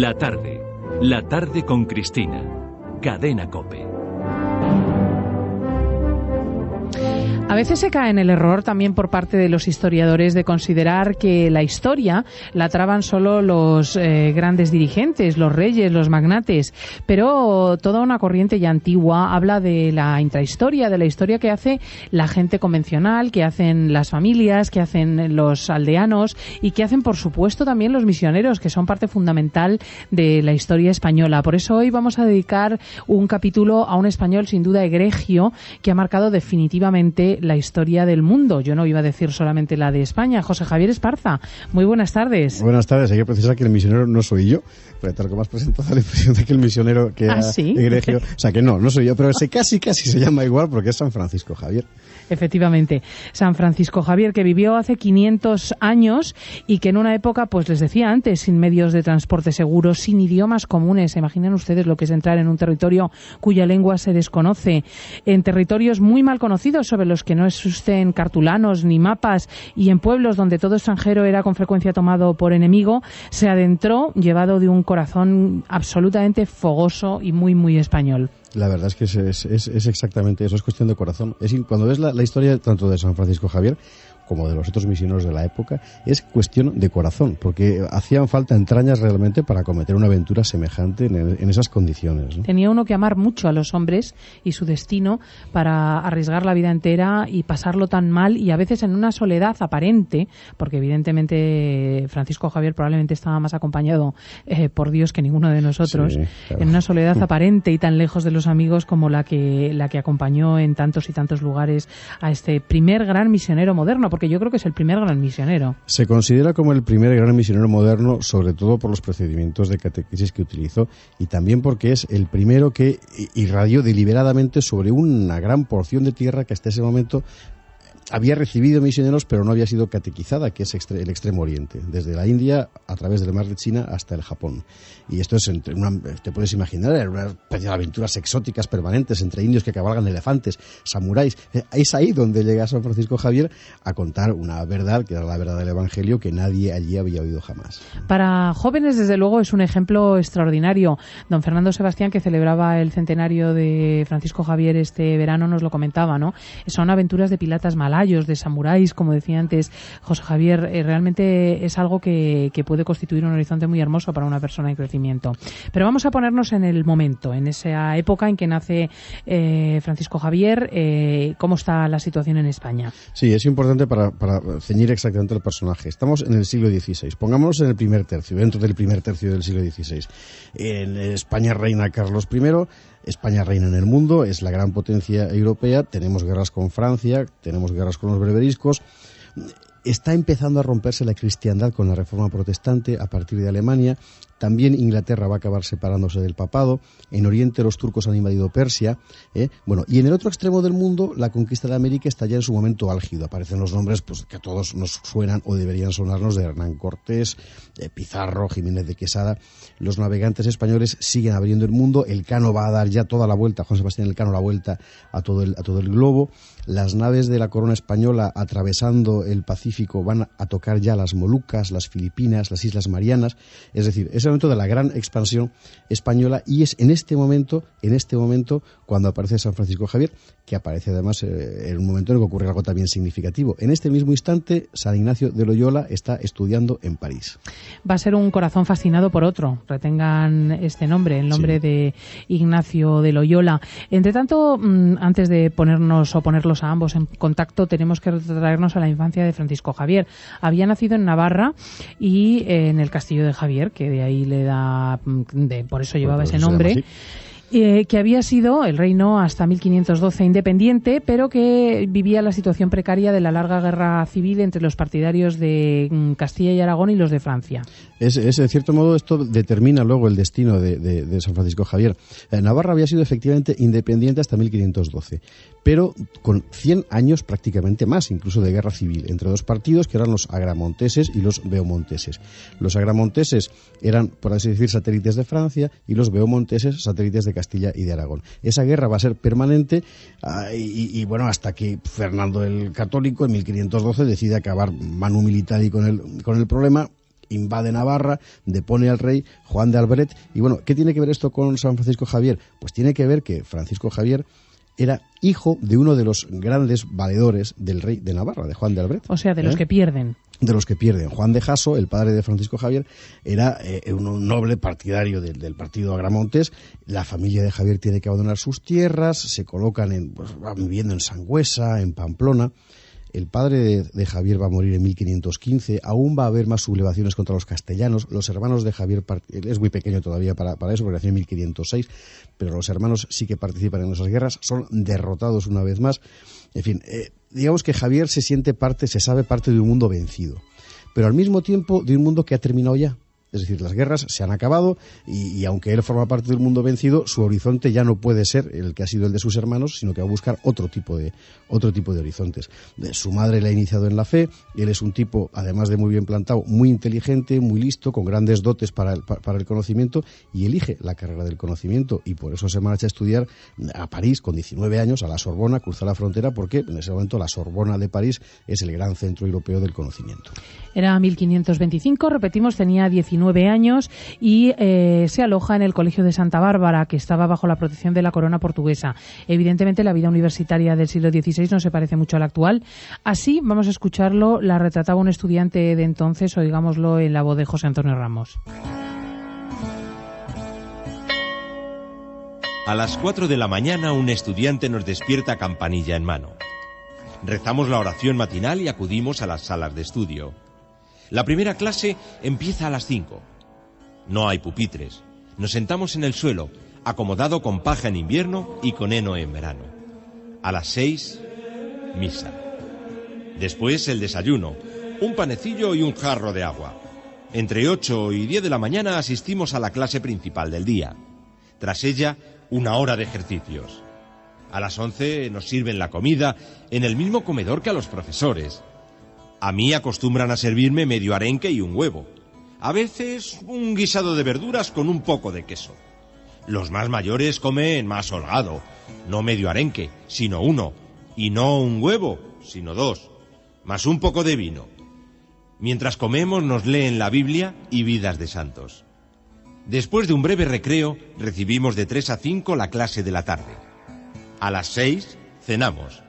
La tarde con Cristina, Cadena COPE. A veces se cae en el error también por parte de los historiadores de considerar que la historia la traban solo los grandes dirigentes, los reyes, los magnates, pero toda una corriente ya antigua habla de la intrahistoria, de la historia que hace la gente convencional, que hacen las familias, que hacen los aldeanos y que hacen, por supuesto, también los misioneros, que son parte fundamental de la historia española. Por eso hoy vamos a dedicar un capítulo a un español sin duda egregio que ha marcado definitivamente la historia del mundo. Yo no iba a decir solamente la de España. José Javier Esparza, muy buenas tardes. Buenas tardes. Hay que precisar que el misionero no soy yo, porque tal como has presentado la impresión de que el misionero que ¿sí? egregio, o sea que no soy yo, pero casi se llama igual porque es San Francisco Javier. Efectivamente, San Francisco Javier, que vivió hace 500 años y que en una época, pues les decía antes, sin medios de transporte seguros, sin idiomas comunes. Imaginen ustedes lo que es entrar en un territorio cuya lengua se desconoce, en territorios muy mal conocidos sobre los que no existen cartulanos ni mapas y en pueblos donde todo extranjero era con frecuencia tomado por enemigo, se adentró llevado de un corazón absolutamente fogoso y muy, muy español. La verdad es que es exactamente eso, es cuestión de corazón. Cuando ves la historia tanto de San Francisco Javier como de los otros misioneros de la época, es cuestión de corazón, porque hacían falta entrañas realmente para cometer una aventura semejante en esas condiciones, ¿no? Tenía uno que amar mucho a los hombres y su destino para arriesgar la vida entera y pasarlo tan mal y a veces en una soledad aparente, porque evidentemente Francisco Javier probablemente estaba más acompañado por Dios que ninguno de nosotros, sí, claro. En una soledad aparente y tan lejos de los amigos como la que acompañó en tantos y tantos lugares a este primer gran misionero moderno, porque yo creo que es el primer gran misionero. Se considera como el primer gran misionero moderno, sobre todo por los procedimientos de catequesis que utilizó y también porque es el primero que irradió deliberadamente sobre una gran porción de tierra que hasta ese momento había recibido misioneros pero no había sido catequizada, que es el Extremo Oriente, desde la India a través del mar de China hasta el Japón. Y esto es te puedes imaginar, una especie de aventuras exóticas permanentes entre indios que cabalgan elefantes, samuráis. Es ahí donde llega San Francisco Javier a contar una verdad, que era la verdad del Evangelio, que nadie allí había oído jamás. Para jóvenes, desde luego, es un ejemplo extraordinario. Don Fernando Sebastián, que celebraba el centenario de Francisco Javier este verano, nos lo comentaba, ¿no? Son aventuras de piratas malayos, de samuráis, como decía antes José Javier. Realmente es algo que puede constituir un horizonte muy hermoso para una persona en crecimiento. Pero vamos a ponernos en el momento, en esa época en que nace Francisco Javier. ¿Cómo está la situación en España? Sí, es importante para ceñir exactamente el personaje. Estamos en el siglo XVI. Pongámonos en el primer tercio, dentro del primer tercio del siglo XVI. En España reina Carlos I. España reina en el mundo, es la gran potencia europea, tenemos guerras con Francia, tenemos guerras con los berberiscos. Está empezando a romperse la cristiandad con la Reforma Protestante a partir de Alemania. También Inglaterra va a acabar separándose del papado. En Oriente los turcos han invadido Persia. Y en el otro extremo del mundo la conquista de América está ya en su momento álgido. Aparecen los nombres pues que a todos nos suenan o deberían sonarnos de Hernán Cortés, Pizarro, Jiménez de Quesada. Los navegantes españoles siguen abriendo el mundo. Elcano va a dar ya toda la vuelta, Juan Sebastián Elcano, la vuelta a todo el globo. Las naves de la corona española atravesando el Pacífico van a tocar ya las Molucas, las Filipinas, las Islas Marianas. Es decir, es el momento de la gran expansión española y es en este momento cuando aparece San Francisco Javier, que aparece además en un momento en el que ocurre algo también significativo. En este mismo instante, San Ignacio de Loyola está estudiando en París. Va a ser un corazón fascinado por otro. Retengan este nombre, el nombre de Ignacio de Loyola. Entre tanto, antes de ponerlos a ambos en contacto, tenemos que retraernos a la infancia de Francisco Javier. Había nacido en Navarra y en el Castillo de Javier, que de ahí le da, por eso llevaba ese nombre. Que había sido el reino hasta 1512 independiente, pero que vivía la situación precaria de la larga guerra civil entre los partidarios de Castilla y Aragón y los de Francia. En cierto modo, esto determina luego el destino de San Francisco Javier. Navarra había sido efectivamente independiente hasta 1512, pero con 100 años prácticamente más, incluso de guerra civil, entre dos partidos que eran los agramonteses y los beomonteses. Los agramonteses eran, por así decir, satélites de Francia y los beomonteses satélites de Castilla y de Aragón. Esa guerra va a ser permanente y bueno, hasta que Fernando el Católico en 1512 decide acabar manu militari con el problema invade Navarra, depone al rey Juan de Albret. Y bueno, ¿qué tiene que ver esto con San Francisco Javier? Pues tiene que ver que Francisco Javier era hijo de uno de los grandes valedores del rey de Navarra, de Juan de Albret. O sea, de los que pierden. De los que pierden. Juan de Jasso, el padre de Francisco Javier, era un noble partidario del partido Agramontes. La familia de Javier tiene que abandonar sus tierras, se colocan van viviendo en Sangüesa, en Pamplona. El padre de Javier va a morir en 1515, aún va a haber más sublevaciones contra los castellanos. Los hermanos de Javier, él es muy pequeño todavía para eso, porque nació en 1506, pero los hermanos sí que participan en esas guerras, son derrotados una vez más. En fin, digamos que Javier se sabe parte de un mundo vencido, pero al mismo tiempo de un mundo que ha terminado ya. Es decir, las guerras se han acabado y aunque él forma parte del mundo vencido, su horizonte ya no puede ser el que ha sido el de sus hermanos, sino que va a buscar otro tipo de horizontes. Su madre le ha iniciado en la fe, él es un tipo, además de muy bien plantado, muy inteligente, muy listo, con grandes dotes para el conocimiento, y elige la carrera del conocimiento, y por eso se marcha a estudiar a París con 19 años, a la Sorbona, cruza la frontera, porque en ese momento la Sorbona de París es el gran centro europeo del conocimiento. Era 1525, repetimos, tenía 19 años y se aloja en el Colegio de Santa Bárbara, que estaba bajo la protección de la corona portuguesa. Evidentemente, la vida universitaria del siglo XVI no se parece mucho a la actual. Así, vamos a escucharlo, la retrataba un estudiante de entonces, oigámoslo en la voz de José Antonio Ramos. A las 4 de la mañana, un estudiante nos despierta campanilla en mano. Rezamos la oración matinal y acudimos a las salas de estudio. La primera clase empieza a las 5. No hay pupitres. Nos sentamos en el suelo, acomodado con paja en invierno y con heno en verano. A las 6, misa. Después el desayuno, un panecillo y un jarro de agua. Entre 8 y 10 de la mañana asistimos a la clase principal del día. Tras ella, 1 hora de ejercicios. A las 11 nos sirven la comida en el mismo comedor que a los profesores. A mí acostumbran a servirme medio arenque y un huevo. A veces un guisado de verduras con un poco de queso. Los más mayores comen más holgado, no medio arenque, sino 1. Y no un huevo, sino 2. Más un poco de vino. Mientras comemos nos leen la Biblia y vidas de santos. Después de un breve recreo, recibimos de 3 a 5 la clase de la tarde. A las 6 cenamos.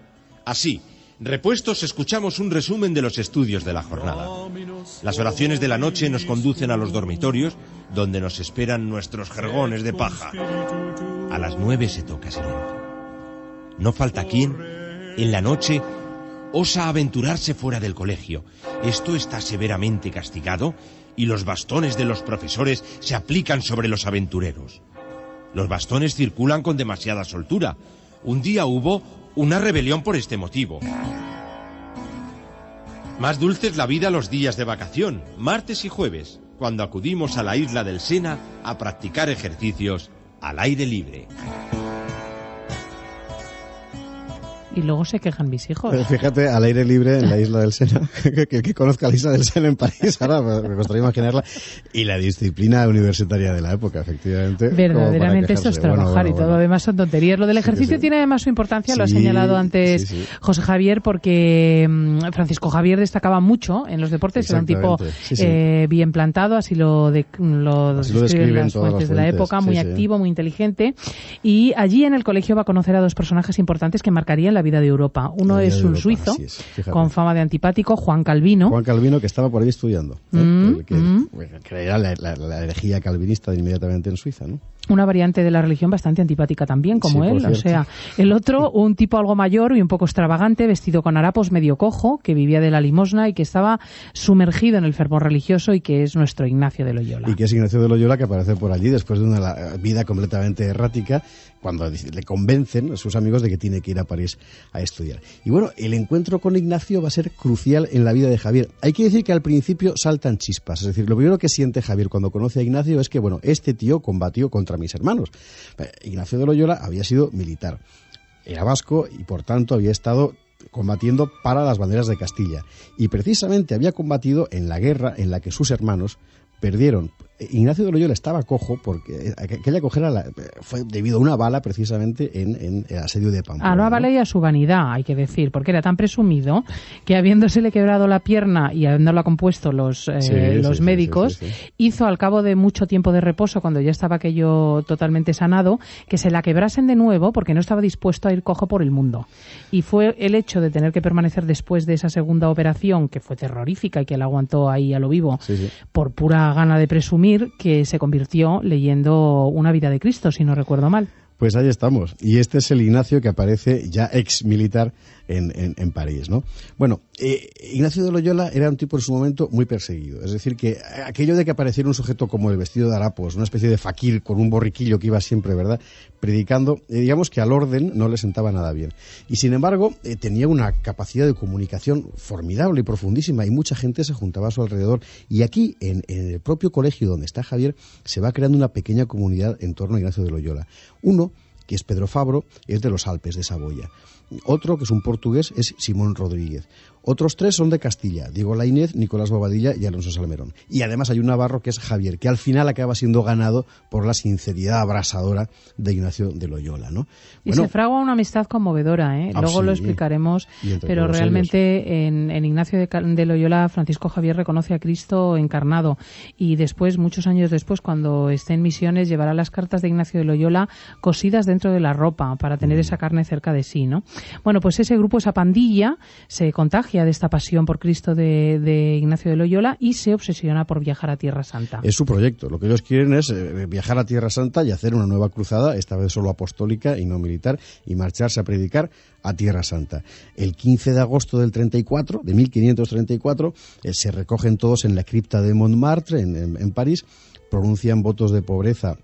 Así, repuestos, escuchamos un resumen de los estudios de la jornada. Las oraciones de la noche nos conducen a los dormitorios, donde nos esperan nuestros jergones de paja. A las 9 se toca silencio. No falta quien, en la noche, osa aventurarse fuera del colegio. Esto está severamente castigado y los bastones de los profesores se aplican sobre los aventureros. Los bastones circulan con demasiada soltura. Un día hubo una rebelión por este motivo. Más dulce es la vida los días de vacación, martes y jueves, cuando acudimos a la isla del Sena a practicar ejercicios al aire libre. Y luego se quejan mis hijos. Fíjate, al aire libre en la isla del Sena, que conozca la isla del Sena en París, ahora me gustaría imaginarla, y la disciplina universitaria de la época, efectivamente. Verdaderamente esto es trabajar y todo, además son tonterías. Lo del ejercicio tiene además su importancia, lo ha señalado antes José Javier, porque Francisco Javier destacaba mucho en los deportes, era un tipo bien plantado, así lo describen las fuentes de la época, muy activo, muy inteligente, y allí en el colegio va a conocer a 2 personajes importantes que marcarían la vida de Europa. Uno es un suizo con fama de antipático, Juan Calvino. Juan Calvino, que estaba por ahí estudiando, que era la herejía calvinista inmediatamente en Suiza, ¿no? Una variante de la religión bastante antipática también, como él. O sea, el otro, un tipo algo mayor y un poco extravagante, vestido con harapos, medio cojo, que vivía de la limosna y que estaba sumergido en el fervor religioso, y que es nuestro Ignacio de Loyola. Y que es Ignacio de Loyola, que aparece por allí después de una vida completamente errática, cuando le convencen sus amigos de que tiene que ir a París a estudiar. Y bueno, el encuentro con Ignacio va a ser crucial en la vida de Javier. Hay que decir que al principio saltan chispas. Es decir, lo primero que siente Javier cuando conoce a Ignacio es que, bueno, este tío combatió contra mis hermanos. Ignacio de Loyola había sido militar, era vasco y por tanto había estado combatiendo para las banderas de Castilla, y precisamente había combatido en la guerra en la que sus hermanos perdieron Ignacio de Loyola estaba cojo porque aquella cojera fue debido a una bala precisamente en el asedio de Pamplona. A una bala y a su vanidad, hay que decir, porque era tan presumido que habiéndosele quebrado la pierna y habiéndola compuesto los médicos, hizo al cabo de mucho tiempo de reposo, cuando ya estaba aquello totalmente sanado, que se la quebrasen de nuevo porque no estaba dispuesto a ir cojo por el mundo. Y fue el hecho de tener que permanecer después de esa segunda operación, que fue terrorífica y que la aguantó ahí a lo vivo, por pura gana de presumir, que se convirtió leyendo Una vida de Cristo, si no recuerdo mal. Pues ahí estamos. Y este es el Ignacio que aparece ya ex militar en París, ¿no? Bueno, Ignacio de Loyola era un tipo en su momento muy perseguido. Es decir, que aquello de que apareciera un sujeto como el vestido de harapos, una especie de faquir con un borriquillo que iba siempre, ¿verdad?, predicando, digamos que al orden no le sentaba nada bien. Y sin embargo, tenía una capacidad de comunicación formidable y profundísima, y mucha gente se juntaba a su alrededor. Y aquí, en el propio colegio donde está Javier, se va creando una pequeña comunidad en torno a Ignacio de Loyola. Uno, que es Pedro Fabro, es de los Alpes, de Saboya. Otro, que es un portugués, es Simón Rodríguez. Otros 3 son de Castilla: Diego Laínez, Nicolás Bobadilla y Alonso Salmerón. Y además hay un navarro que es Javier, que al final acaba siendo ganado por la sinceridad abrasadora de Ignacio de Loyola, ¿no? Y se fragua una amistad conmovedora, ¿eh? Luego lo explicaremos, pero realmente en Ignacio de Loyola, Francisco Javier reconoce a Cristo encarnado, y después, muchos años después, cuando esté en misiones, llevará las cartas de Ignacio de Loyola cosidas dentro de la ropa para tener esa carne cerca de sí, ¿no? Bueno, pues ese grupo, esa pandilla, se contagia de esta pasión por Cristo de Ignacio de Loyola y se obsesiona por viajar a Tierra Santa. Es su proyecto. Lo que ellos quieren es viajar a Tierra Santa y hacer una nueva cruzada, esta vez solo apostólica y no militar, y marcharse a predicar a Tierra Santa. El 15 de agosto de 1534, se recogen todos en la cripta de Montmartre, en París, pronuncian votos de pobreza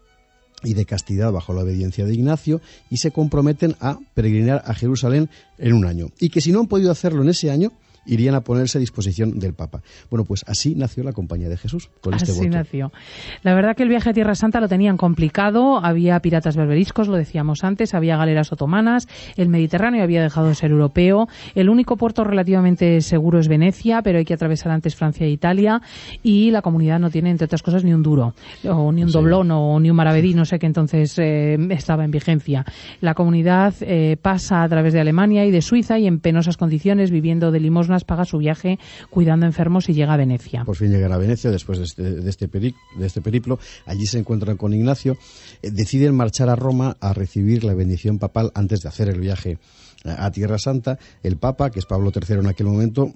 y de castidad bajo la obediencia de Ignacio, y se comprometen a peregrinar a Jerusalén en un año. Y que si no han podido hacerlo en ese año, irían a ponerse a disposición del Papa. Bueno, pues así nació la Compañía de Jesús, con este voto. Así nació. La verdad que el viaje a Tierra Santa lo tenían complicado, había piratas berberiscos, lo decíamos antes, había galeras otomanas, el Mediterráneo había dejado de ser europeo, el único puerto relativamente seguro es Venecia, pero hay que atravesar antes Francia e Italia, y la comunidad no tiene, entre otras cosas, ni un duro, o ni un doblón, o ni un maravedí, no sé, que entonces estaba en vigencia. La comunidad pasa a través de Alemania y de Suiza, y en penosas condiciones, viviendo de limosnas, paga su viaje cuidando enfermos y llega a Venecia. Por fin llegan a Venecia después de este periplo. Allí se encuentran con Ignacio. Deciden marchar a Roma a recibir la bendición papal antes de hacer el viaje a Tierra Santa. El Papa, que es Pablo III en aquel momento,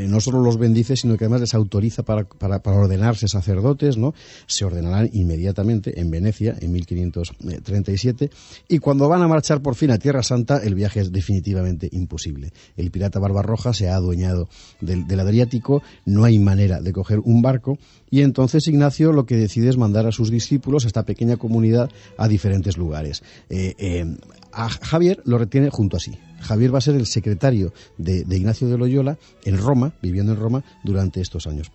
no solo los bendice, sino que además les autoriza para ordenarse sacerdotes, ¿no? Se ordenarán inmediatamente en Venecia en 1537, y cuando van a marchar por fin a Tierra Santa, el viaje es definitivamente imposible. El pirata Barbarroja se ha adueñado del Adriático, no hay manera de coger un barco, y entonces Ignacio lo que decide es mandar a sus discípulos, a esta pequeña comunidad, a diferentes lugares. A Javier lo retiene junto a sí. Javier va a ser el secretario de Ignacio de Loyola en Roma, viviendo en Roma durante estos años.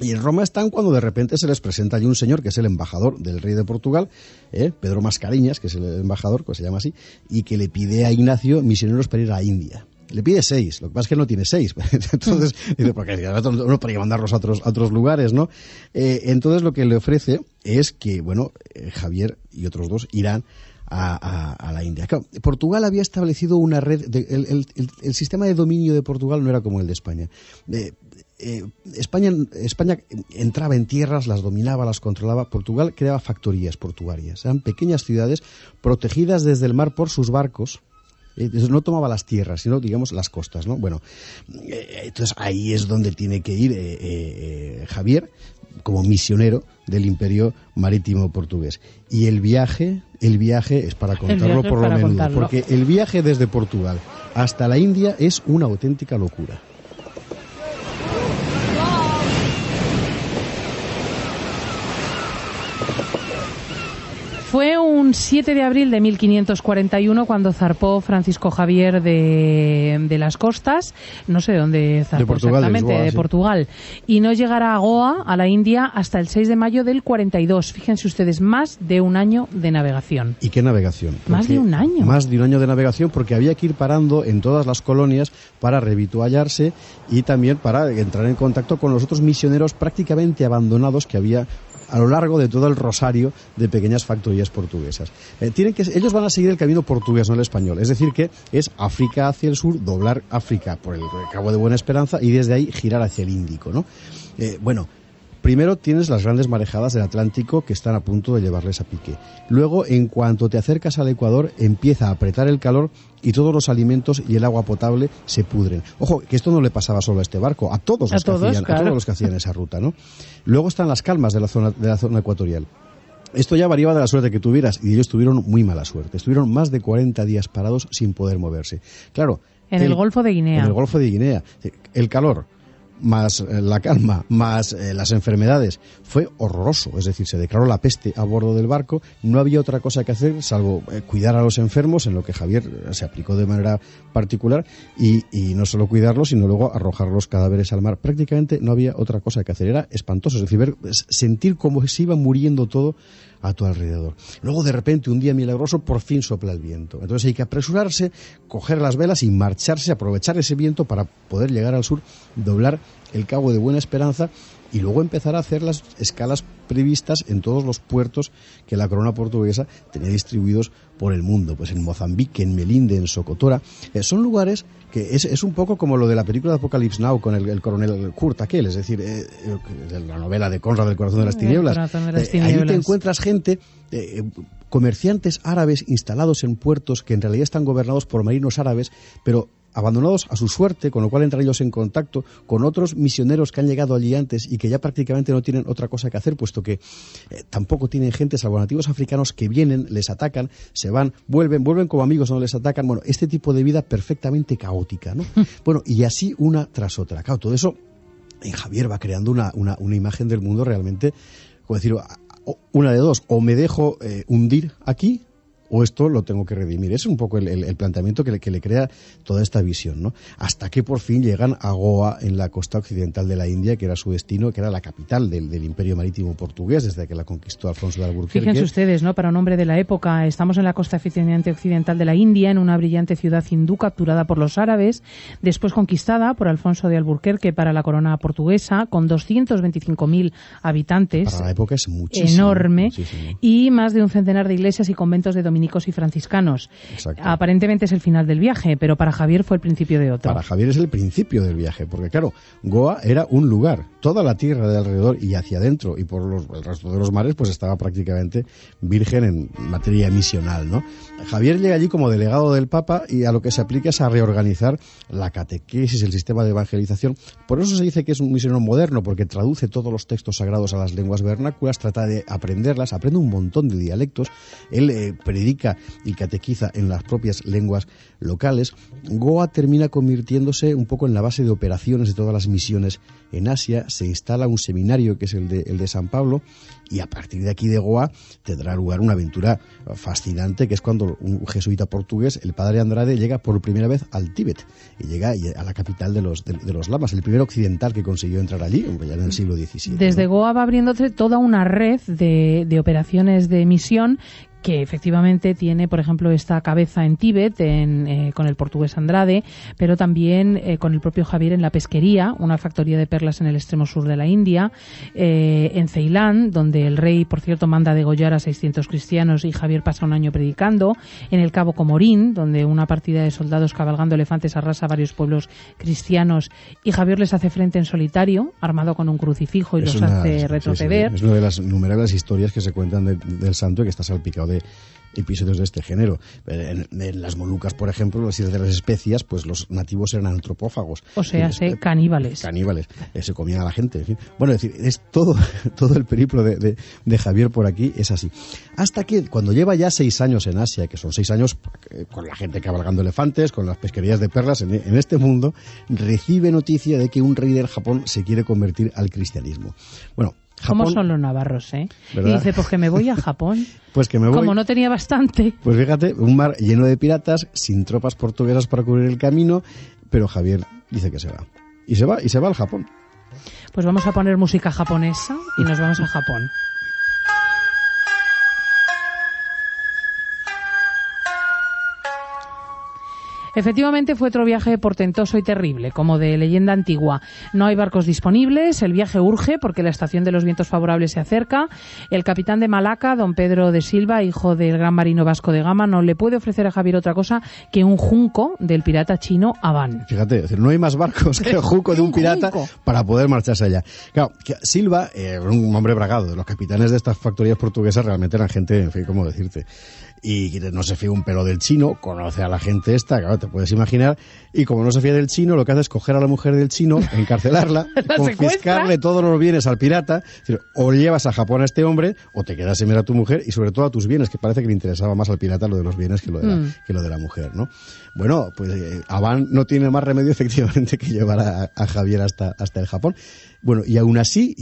Y en Roma están cuando de repente se les presenta allí un señor que es el embajador del rey de Portugal, Pedro Mascareñas, que es el embajador, pues se llama así, y que le pide a Ignacio misioneros para ir a India. Le pide 6, lo que pasa es que él no tiene 6. Entonces, dice, porque no para mandarlos a otros lugares, ¿no? Entonces lo que le ofrece es que, bueno, Javier y otros 2 irán a la India. Claro, Portugal había establecido una red, el sistema de dominio de Portugal no era como el de España. España entraba en tierras, las dominaba, las controlaba. Portugal creaba factorías portuarias. Eran pequeñas ciudades protegidas desde el mar por sus barcos. No tomaba las tierras, sino, digamos, las costas, ¿no? Bueno, entonces ahí es donde tiene que ir Javier como misionero del Imperio Marítimo Portugués. Y el viaje es para contarlo por lo menudo, porque el viaje desde Portugal hasta la India es una auténtica locura. Fue un 7 de abril de 1541 cuando zarpó Francisco Javier de las costas, no sé dónde zarpó exactamente, de Portugal, y no llegará a Goa, a la India, hasta el 6 de mayo del 42. Fíjense ustedes, más de un año de navegación. ¿Y qué navegación? Más de un año. Más de un año de navegación, porque había que ir parando en todas las colonias para revituallarse y también para entrar en contacto con los otros misioneros prácticamente abandonados que había a lo largo de todo el rosario de pequeñas factorías portuguesas. Ellos van a seguir el camino portugués, no el español. Es decir, que es África hacia el sur, doblar África por el Cabo de Buena Esperanza y desde ahí girar hacia el Índico, ¿no? Primero tienes las grandes marejadas del Atlántico que están a punto de llevarles a pique. Luego, en cuanto te acercas al Ecuador, empieza a apretar el calor y todos los alimentos y el agua potable se pudren. Ojo, que esto no le pasaba solo a este barco, a todos los que hacían esa ruta, ¿no? Luego están las calmas de la zona ecuatorial. Esto ya variaba de la suerte que tuvieras y ellos tuvieron muy mala suerte. Estuvieron más de 40 días parados sin poder moverse. Claro. En el Golfo de Guinea. En el Golfo de Guinea. El calor más la calma, más las enfermedades, fue horroroso. Es decir, se declaró la peste a bordo del barco, no había otra cosa que hacer salvo cuidar a los enfermos, en lo que Javier se aplicó de manera particular, y no solo cuidarlos, sino luego arrojar los cadáveres al mar. Prácticamente no había otra cosa que hacer, era espantoso, es decir, sentir cómo se iba muriendo todo a tu alrededor. Luego, de repente, un día milagroso, por fin sopla el viento. Entonces hay que apresurarse, coger las velas y marcharse, aprovechar ese viento para poder llegar al sur, doblar el Cabo de Buena Esperanza y luego empezar a hacer las escalas previstas en todos los puertos que la corona portuguesa tenía distribuidos por el mundo. Pues en Mozambique, en Melinde, en Socotora. Son lugares que es un poco como lo de la película de Apocalypse Now con el coronel Kurt aquel, es decir, la novela de Conrad, El corazón de las tinieblas. Ahí te encuentras gente, comerciantes árabes instalados en puertos que en realidad están gobernados por marinos árabes, pero abandonados a su suerte, con lo cual entran ellos en contacto con otros misioneros que han llegado allí antes y que ya prácticamente no tienen otra cosa que hacer, puesto que tampoco tienen gente, salvo nativos africanos, que vienen, les atacan, se van, vuelven como amigos, no les atacan. Bueno, este tipo de vida perfectamente caótica, ¿no? Bueno, y así una tras otra. Claro, todo eso en Javier va creando una imagen del mundo realmente, como decir, una de dos, o me dejo hundir aquí, o esto lo tengo que redimir. Es un poco el planteamiento que le crea toda esta visión, ¿no? Hasta que por fin llegan a Goa, en la costa occidental de la India, que era su destino, que era la capital del Imperio Marítimo Portugués, desde que la conquistó Alfonso de Alburquerque. Fíjense ustedes, ¿no? Para un hombre de la época, estamos en la costa occidental de la India, en una brillante ciudad hindú capturada por los árabes, después conquistada por Alfonso de Alburquerque para la corona portuguesa, con 225.000 habitantes. Para la época es muchísimo. Enorme. Muchísimo. Y más de un centenar de iglesias y conventos de dominicos y franciscanos. Exacto. Aparentemente es el final del viaje, pero para Javier fue el principio de otro. Para Javier es el principio del viaje, porque claro, Goa era un lugar, toda la tierra de alrededor y hacia adentro y por el resto de los mares pues estaba prácticamente virgen en materia misional, ¿no? Javier llega allí como delegado del Papa y a lo que se aplica es a reorganizar la catequesis, el sistema de evangelización. Por eso se dice que es un misionero moderno, porque traduce todos los textos sagrados a las lenguas vernáculas, trata de aprenderlas, aprende un montón de dialectos, él predica y catequiza en las propias lenguas locales. Goa termina convirtiéndose un poco en la base de operaciones de todas las misiones en Asia. Se instala un seminario que es el de San Pablo, y a partir de aquí de Goa tendrá lugar una aventura fascinante, que es cuando un jesuita portugués, el padre Andrade, llega por primera vez al Tíbet y llega a la capital de los lamas, el primer occidental que consiguió entrar allí, ya en el siglo XVII. Desde ¿no? Goa va abriéndose toda una red de operaciones de misión, que efectivamente tiene, por ejemplo, esta cabeza en Tíbet, con el portugués Andrade, pero también con el propio Javier en la pesquería, una factoría de perlas en el extremo sur de la India, en Ceilán, donde el rey, por cierto, manda degollar a 600 cristianos y Javier pasa un año predicando, en el Cabo Comorín, donde una partida de soldados cabalgando elefantes arrasa varios pueblos cristianos y Javier les hace frente en solitario, armado con un crucifijo, y los hace retroceder. Sí. Es una de las innumerables historias que se cuentan del santo, que está salpicado de episodios de este género. En las Molucas, por ejemplo, las Islas de las Especias, pues los nativos eran antropófagos. O sea, caníbales. Caníbales. Se comían a la gente. En fin. Bueno, es decir, es todo el periplo de Javier por aquí es así. Hasta que cuando lleva ya 6 años en Asia, que son 6 años con la gente cabalgando elefantes, con las pesquerías de perlas en este mundo, recibe noticia de que un rey del Japón se quiere convertir al cristianismo. Bueno, Japón, ¿cómo son los navarros, eh? ¿verdad? Y dice, pues que me voy a Japón. Pues que me voy. Como no tenía bastante. Pues fíjate, un mar lleno de piratas, sin tropas portuguesas para cubrir el camino, pero Javier dice que se va. Y se va al Japón. Pues vamos a poner música japonesa y nos vamos a Japón. Efectivamente fue otro viaje portentoso y terrible, como de leyenda antigua. No hay barcos disponibles, el viaje urge porque la estación de los vientos favorables se acerca. El capitán de Malaca, don Pedro de Silva, hijo del gran marino Vasco de Gama, no le puede ofrecer a Javier otra cosa que un junco del pirata chino Abán. Fíjate, es decir, no hay más barcos que el junco de un pirata para poder marcharse allá. Claro, Silva, un hombre bragado, los capitanes de estas factorías portuguesas realmente eran gente, en fin, ¿cómo decirte? Y no se fía un pelo del chino, conoce a la gente esta, claro, te puedes imaginar, y como no se fía del chino, lo que hace es coger a la mujer del chino, encarcelarla, confiscarle todos los bienes al pirata, es decir, o llevas a Japón a este hombre, o te quedas sin ver a tu mujer, y sobre todo a tus bienes, que parece que le interesaba más al pirata lo de los bienes que lo de la mujer, ¿no? Bueno, pues Abán no tiene más remedio efectivamente que llevar a Javier hasta el Japón. Bueno, y aún así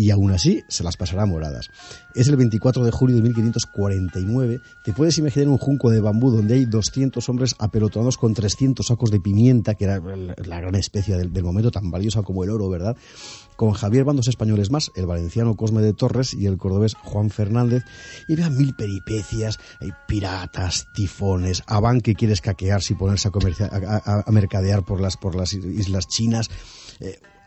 se las pasará moradas. Es el 24 de julio de 1549. Te puedes imaginar un junco de bambú donde hay 200 hombres apelotonados con 300 sacos de pimienta, que era la gran especia del momento, tan valiosa como el oro, ¿verdad? Con Javier van 2 españoles más, el valenciano Cosme de Torres y el cordobés Juan Fernández, y vean 1000 peripecias, hay piratas, tifones, Abán que quiere escaquearse y ponerse a mercadear por las islas chinas.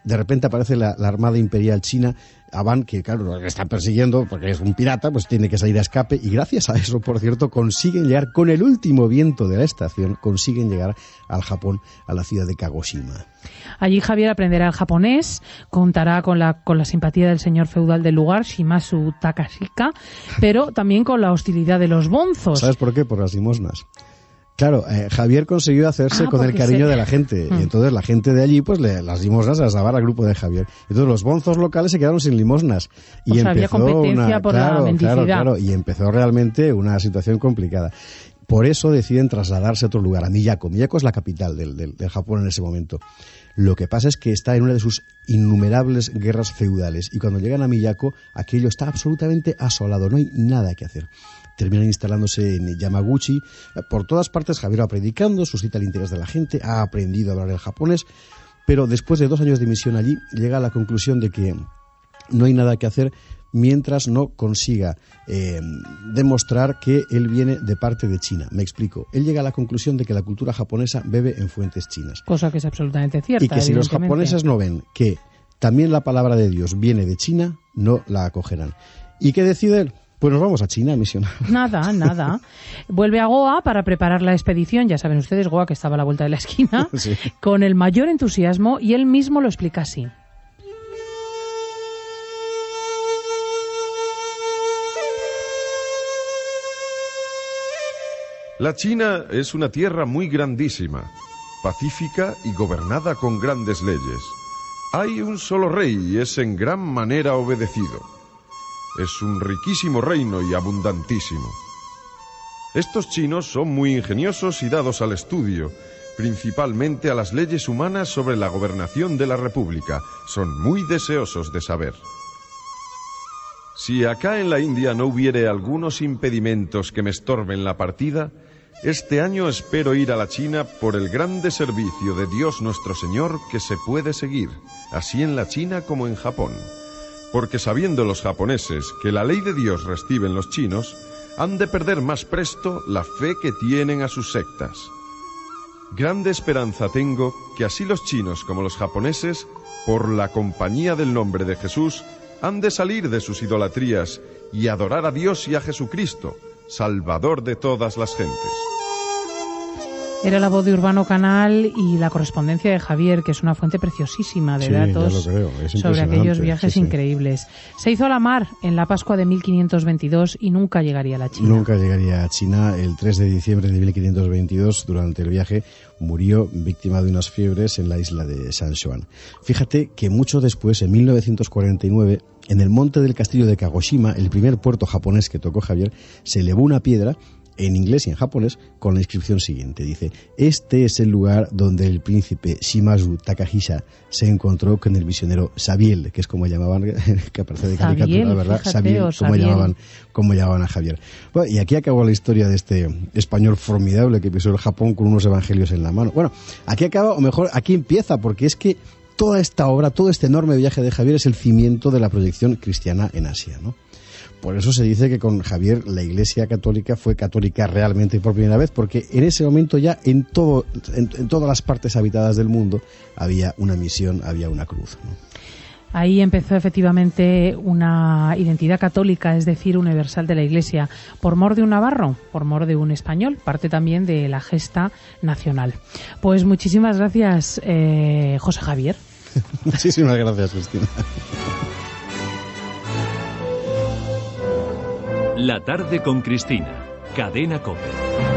De repente aparece la Armada Imperial China, Abán, que claro, lo están persiguiendo porque es un pirata, pues tiene que salir a escape, y gracias a eso, por cierto, consiguen llegar con el último viento de la estación, consiguen llegar al Japón, a la ciudad de Kagoshima. Allí Javier aprenderá el japonés, contará con la simpatía del señor feudal del lugar, Shimazu Takashika, pero también con la hostilidad de los bonzos. ¿Sabes por qué? Por las limosnas. Claro, Javier consiguió hacerse con el cariño de la gente, y entonces la gente de allí, pues las limosnas las daba al grupo de Javier. Entonces los bonzos locales se quedaron sin limosnas. Y empezó había competencia por la mendicidad. Claro, y empezó realmente una situación complicada. Por eso deciden trasladarse a otro lugar, a Miyako. Miyako es la capital del Japón en ese momento. Lo que pasa es que está en una de sus innumerables guerras feudales, y cuando llegan a Miyako, aquello está absolutamente asolado, no hay nada que hacer. Terminan instalándose en Yamaguchi. Por todas partes Javier va predicando, suscita el interés de la gente, ha aprendido a hablar el japonés, pero después de 2 años de misión allí, llega a la conclusión de que no hay nada que hacer mientras no consiga demostrar que él viene de parte de China. Me explico. Él llega a la conclusión de que la cultura japonesa bebe en fuentes chinas. Cosa que es absolutamente cierta. Y que si los japoneses no ven que también la palabra de Dios viene de China, no la acogerán. ¿Y qué decide él? Pues nos vamos a China a misionar. Nada. Vuelve a Goa para preparar la expedición. Ya saben ustedes, Goa, que estaba a la vuelta de la esquina, sí, con el mayor entusiasmo, y él mismo lo explica así. La China es una tierra muy grandísima, pacífica y gobernada con grandes leyes. Hay un solo rey y es en gran manera obedecido. Es un riquísimo reino y abundantísimo. Estos chinos son muy ingeniosos y dados al estudio, principalmente a las leyes humanas sobre la gobernación de la República. Son muy deseosos de saber. Si acá en la India no hubiere algunos impedimentos que me estorben la partida, este año espero ir a la China por el grande servicio de Dios nuestro Señor que se puede seguir, así en la China como en Japón. Porque sabiendo los japoneses que la ley de Dios reciben los chinos, han de perder más presto la fe que tienen a sus sectas. Grande esperanza tengo que así los chinos como los japoneses, por la compañía del nombre de Jesús, han de salir de sus idolatrías y adorar a Dios y a Jesucristo, Salvador de todas las gentes. Era la voz de Urbano Canal y la correspondencia de Javier, que es una fuente preciosísima de datos sobre aquellos viajes increíbles. Se hizo a la mar en la Pascua de 1522 y nunca llegaría a la China. Nunca llegaría a China. El 3 de diciembre de 1522, durante el viaje, murió víctima de unas fiebres en la isla de San Juan. Fíjate que mucho después, en 1949, en el monte del castillo de Kagoshima, el primer puerto japonés que tocó Javier, se elevó una piedra en inglés y en japonés con la inscripción siguiente. Dice: este es el lugar donde el príncipe Shimazu Takashika se encontró con el misionero Sabiel, que es como llamaban, que aparece de caricatura, ¿verdad? Sabiel, como llamaban a Javier. Bueno, y aquí acabó la historia de este español formidable que pisó el Japón con unos evangelios en la mano. Bueno, aquí acaba, o mejor, aquí empieza, porque es que toda esta obra, todo este enorme viaje de Javier es el cimiento de la proyección cristiana en Asia, ¿no? Por eso se dice que con Javier la Iglesia Católica fue católica realmente por primera vez, porque en ese momento ya en todas las partes habitadas del mundo había una misión, había una cruz, ¿no? Ahí empezó efectivamente una identidad católica, es decir, universal de la Iglesia, por mor de un navarro, por mor de un español, parte también de la gesta nacional. Pues muchísimas gracias, José Javier. Muchísimas gracias, Cristina. La tarde con Cristina, Cadena COPE.